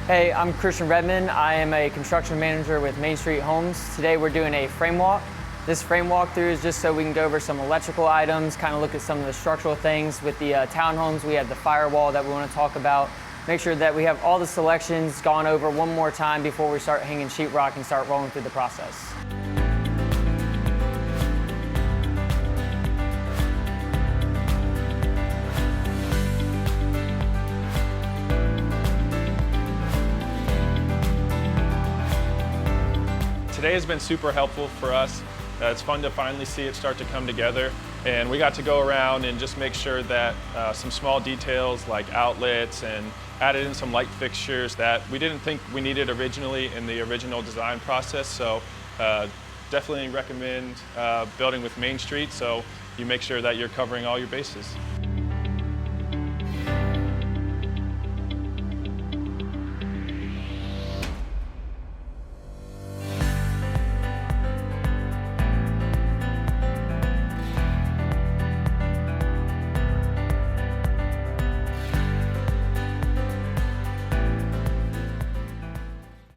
Hey, I'm Christian Redmond. I am a construction manager with Main Street Homes. Today we're doing a frame walk. This frame walkthrough is just so we can go over some electrical items, kind of look at some of the structural things. With the townhomes, we have the firewall that we want to talk about. Make sure that we have all the selections gone over one more time before we start hanging sheetrock and start rolling through the process. Today has been super helpful for us. It's fun to finally see it start to come together, and we got to go around and just make sure that some small details like outlets and added in some light fixtures that we didn't think we needed originally in the original design process. So definitely recommend building with Main Street so you make sure that you're covering all your bases.